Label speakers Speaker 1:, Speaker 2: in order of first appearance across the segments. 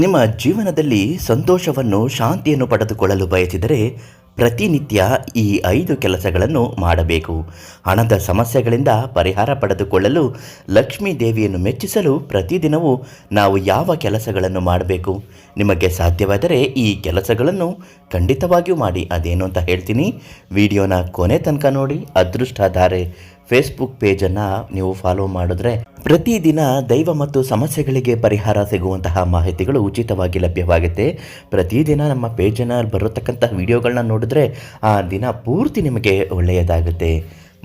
Speaker 1: ನಿಮ್ಮ ಜೀವನದಲ್ಲಿ ಸಂತೋಷವನ್ನು ಶಾಂತಿಯನ್ನು ಪಡೆದುಕೊಳ್ಳಲು ಬಯಸಿದರೆ ಪ್ರತಿನಿತ್ಯ ಈ 5 ಕೆಲಸಗಳನ್ನು ಮಾಡಬೇಕು. ಹಣದ ಸಮಸ್ಯೆಗಳಿಂದ ಪರಿಹಾರ ಪಡೆದುಕೊಳ್ಳಲು ಲಕ್ಷ್ಮೀ ದೇವಿಯನ್ನು ಮೆಚ್ಚಿಸಲು ಪ್ರತಿದಿನವೂ ನಾವು ಯಾವ ಕೆಲಸಗಳನ್ನು ಮಾಡಬೇಕು? ನಿಮಗೆ ಸಾಧ್ಯವಾದರೆ ಈ ಕೆಲಸಗಳನ್ನು ಖಂಡಿತವಾಗಿಯೂ ಮಾಡಿ. ಅದೇನು ಅಂತ ಹೇಳ್ತೀನಿ, ವಿಡಿಯೋನ ಕೊನೆ ತನಕ ನೋಡಿ. ಅದೃಷ್ಟಧಾರೆ ಫೇಸ್ಬುಕ್ ಪೇಜನ್ನು ನೀವು ಫಾಲೋ ಮಾಡಿದ್ರೆ ಪ್ರತಿದಿನ ದೈವ ಮತ್ತು ಸಮಸ್ಯೆಗಳಿಗೆ ಪರಿಹಾರ ಸಿಗುವಂತಹ ಮಾಹಿತಿಗಳು ಉಚಿತವಾಗಿ ಲಭ್ಯವಾಗುತ್ತೆ. ಪ್ರತಿದಿನ ನಮ್ಮ ಪೇಜನ್ನು ಬರತಕ್ಕಂತಹ ವಿಡಿಯೋಗಳನ್ನ ನೋಡಿದ್ರೆ ಆ ದಿನ ಪೂರ್ತಿ ನಿಮಗೆ ಒಳ್ಳೆಯದಾಗುತ್ತೆ.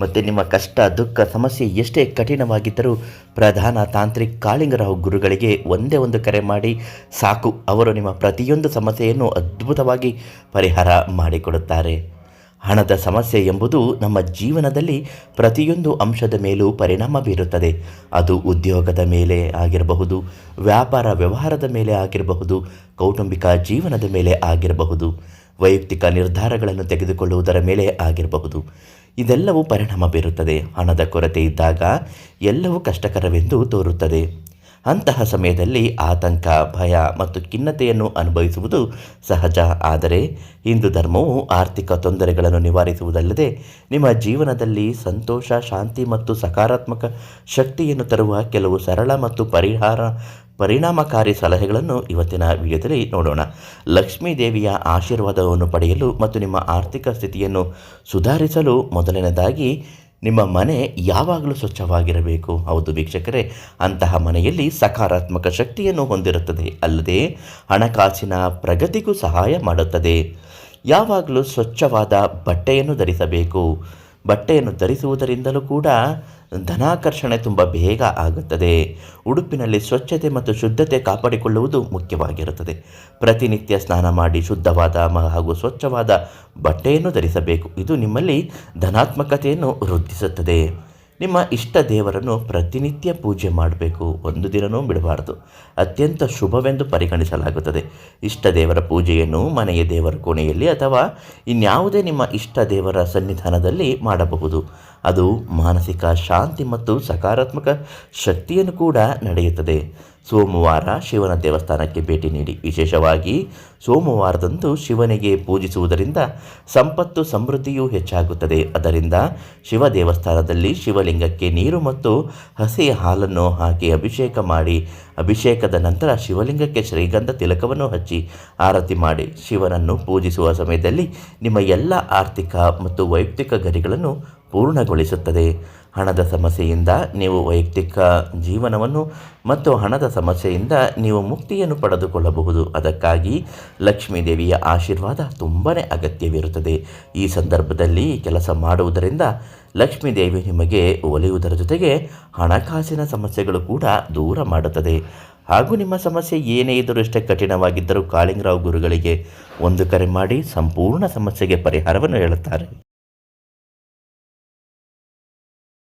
Speaker 1: ಮತ್ತು ನಿಮ್ಮ ಕಷ್ಟ, ದುಃಖ, ಸಮಸ್ಯೆ ಎಷ್ಟೇ ಕಠಿಣವಾಗಿದ್ದರೂ ಪ್ರಧಾನ ತಾಂತ್ರಿಕ್ ಕಾಳಿಂಗರಾವ್ ಗುರುಗಳಿಗೆ ಒಂದೇ ಒಂದು ಕರೆ ಮಾಡಿ ಸಾಕು, ಅವರು ನಿಮ್ಮ ಪ್ರತಿಯೊಂದು ಸಮಸ್ಯೆಯನ್ನು ಅದ್ಭುತವಾಗಿ ಪರಿಹಾರ ಮಾಡಿಕೊಡುತ್ತಾರೆ. ಹಣದ ಸಮಸ್ಯೆ ಎಂಬುದು ನಮ್ಮ ಜೀವನದಲ್ಲಿ ಪ್ರತಿಯೊಂದು ಅಂಶದ ಮೇಲೂ ಪರಿಣಾಮ ಬೀರುತ್ತದೆ. ಅದು ಉದ್ಯೋಗದ ಮೇಲೆ ಆಗಿರಬಹುದು, ವ್ಯಾಪಾರ ವ್ಯವಹಾರದ ಮೇಲೆ ಆಗಿರಬಹುದು, ಕೌಟುಂಬಿಕ ಜೀವನದ ಮೇಲೆ ಆಗಿರಬಹುದು, ವೈಯಕ್ತಿಕ ನಿರ್ಧಾರಗಳನ್ನು ತೆಗೆದುಕೊಳ್ಳುವುದರ ಮೇಲೆ ಆಗಿರಬಹುದು. ಇದೆಲ್ಲವೂ ಪರಿಣಾಮ ಬೀರುತ್ತದೆ. ಹಣದ ಕೊರತೆ ಇದ್ದಾಗ ಎಲ್ಲವೂ ಕಷ್ಟಕರವೆಂದು ತೋರುತ್ತದೆ. ಅಂತಹ ಸಮಯದಲ್ಲಿ ಆತಂಕ, ಭಯ ಮತ್ತು ಖಿನ್ನತೆಯನ್ನು ಅನುಭವಿಸುವುದು ಸಹಜ. ಆದರೆ ಹಿಂದೂ ಧರ್ಮವು ಆರ್ಥಿಕ ತೊಂದರೆಗಳನ್ನು ನಿವಾರಿಸುವುದಲ್ಲದೆ ನಿಮ್ಮ ಜೀವನದಲ್ಲಿ ಸಂತೋಷ, ಶಾಂತಿ ಮತ್ತು ಸಕಾರಾತ್ಮಕ ಶಕ್ತಿಯನ್ನು ತರುವ ಕೆಲವು ಸರಳ ಮತ್ತು ಪರಿಣಾಮಕಾರಿ ಸಲಹೆಗಳನ್ನು ಇವತ್ತಿನ ವಿಡಿಯೋದಲ್ಲಿ ನೋಡೋಣ. ಲಕ್ಷ್ಮೀ ದೇವಿಯ ಆಶೀರ್ವಾದವನ್ನು ಪಡೆಯಲು ಮತ್ತು ನಿಮ್ಮ ಆರ್ಥಿಕ ಸ್ಥಿತಿಯನ್ನು ಸುಧಾರಿಸಲು ಮೊದಲನೇದಾಗಿ ನಿಮ್ಮ ಮನೆ ಯಾವಾಗಲೂ ಸ್ವಚ್ಛವಾಗಿರಬೇಕು. ಹೌದು ವೀಕ್ಷಕರೇ, ಅಂತಹ ಮನೆಯಲ್ಲಿ ಸಕಾರಾತ್ಮಕ ಶಕ್ತಿಯನ್ನು ಹೊಂದಿರುತ್ತದೆ, ಅಲ್ಲದೆ ಹಣಕಾಸಿನ ಪ್ರಗತಿಗೂ ಸಹಾಯ ಮಾಡುತ್ತದೆ. ಯಾವಾಗಲೂ ಸ್ವಚ್ಛವಾದ ಬಟ್ಟೆಯನ್ನು ಧರಿಸಬೇಕು. ಬಟ್ಟೆಯನ್ನು ಧರಿಸುವುದರಿಂದಲೂ ಕೂಡ ಧನಾಕರ್ಷಣೆ ತುಂಬ ಬೇಗ ಆಗುತ್ತದೆ. ಉಡುಪಿನಲ್ಲಿ ಸ್ವಚ್ಛತೆ ಮತ್ತು ಶುದ್ಧತೆ ಕಾಪಾಡಿಕೊಳ್ಳುವುದು ಮುಖ್ಯವಾಗಿರುತ್ತದೆ. ಪ್ರತಿನಿತ್ಯ ಸ್ನಾನ ಮಾಡಿ ಶುದ್ಧವಾದ ಹಾಗೂ ಸ್ವಚ್ಛವಾದ ಬಟ್ಟೆಯನ್ನು ಧರಿಸಬೇಕು. ಇದು ನಿಮ್ಮಲ್ಲಿ ಧನಾತ್ಮಕತೆಯನ್ನು ವೃದ್ಧಿಸುತ್ತದೆ. ನಿಮ್ಮ ಇಷ್ಟ ದೇವರನ್ನು ಪ್ರತಿನಿತ್ಯ ಪೂಜೆ ಮಾಡಬೇಕು. ಒಂದು ದಿನವೂ ಬಿಡಬಾರದು. ಅತ್ಯಂತ ಶುಭವೆಂದು ಪರಿಗಣಿಸಲಾಗುತ್ತದೆ. ಇಷ್ಟ ದೇವರ ಪೂಜೆಯನ್ನು ಮನೆಯ ದೇವರ ಕೋಣೆಯಲ್ಲಿ ಅಥವಾ ಇನ್ಯಾವುದೇ ನಿಮ್ಮ ಇಷ್ಟ ದೇವರ ಸನ್ನಿಧಾನದಲ್ಲಿ ಮಾಡಬಹುದು. ಅದು ಮಾನಸಿಕ ಶಾಂತಿ ಮತ್ತು ಸಕಾರಾತ್ಮಕ ಶಕ್ತಿಯನ್ನು ಕೂಡ ನಡೆಯುತ್ತದೆ. ಸೋಮವಾರ ಶಿವನ ದೇವಸ್ಥಾನಕ್ಕೆ ಭೇಟಿ ನೀಡಿ. ವಿಶೇಷವಾಗಿ ಸೋಮವಾರದಂದು ಶಿವನಿಗೆ ಪೂಜಿಸುವುದರಿಂದ ಸಂಪತ್ತು ಸಮೃದ್ಧಿಯೂ ಹೆಚ್ಚಾಗುತ್ತದೆ. ಅದರಿಂದ ಶಿವ ದೇವಸ್ಥಾನದಲ್ಲಿ ಶಿವಲಿಂಗಕ್ಕೆ ನೀರು ಮತ್ತು ಹಸಿ ಹಾಲನ್ನು ಹಾಕಿ ಅಭಿಷೇಕ ಮಾಡಿ, ಅಭಿಷೇಕದ ನಂತರ ಶಿವಲಿಂಗಕ್ಕೆ ಶ್ರೀಗಂಧ ತಿಲಕವನ್ನು ಹಚ್ಚಿ ಆರತಿ ಮಾಡಿ ಶಿವನನ್ನು ಪೂಜಿಸುವ ಸಮಯದಲ್ಲಿ ನಿಮ್ಮ ಎಲ್ಲ ಆರ್ಥಿಕ ಮತ್ತು ವೈಯಕ್ತಿಕ ಗರಿಗಳನ್ನು ಪೂರ್ಣಗೊಳಿಸುತ್ತದೆ. ಹಣದ ಸಮಸ್ಯೆಯಿಂದ ನೀವು ವೈಯಕ್ತಿಕ ಜೀವನವನ್ನು ಮತ್ತು ಹಣದ ಸಮಸ್ಯೆಯಿಂದ ನೀವು ಮುಕ್ತಿಯನ್ನು ಪಡೆದುಕೊಳ್ಳಬಹುದು. ಅದಕ್ಕಾಗಿ ಲಕ್ಷ್ಮೀ ದೇವಿಯ ಆಶೀರ್ವಾದ ತುಂಬಾ ಅಗತ್ಯವಿರುತ್ತದೆ. ಈ ಸಂದರ್ಭದಲ್ಲಿ ಕೆಲಸ ಮಾಡುವುದರಿಂದ ಲಕ್ಷ್ಮೀ ದೇವಿ ನಿಮಗೆ ಒಲಿಯುವುದರ ಜೊತೆಗೆ ಹಣಕಾಸಿನ ಸಮಸ್ಯೆಗಳು ಕೂಡ ದೂರ ಮಾಡುತ್ತದೆ. ಹಾಗೂ ನಿಮ್ಮ ಸಮಸ್ಯೆ ಏನೇ ಇದ್ದರೂ ಎಷ್ಟೇ ಕಠಿಣವಾಗಿದ್ದರೂ ಕಾಳಿಂಗರಾವ್ ಗುರುಗಳಿಗೆ ಒಂದು ಕರೆ ಮಾಡಿ ಸಂಪೂರ್ಣ ಸಮಸ್ಯೆಗೆ ಪರಿಹಾರವನ್ನು ಹೇಳುತ್ತಾರೆ.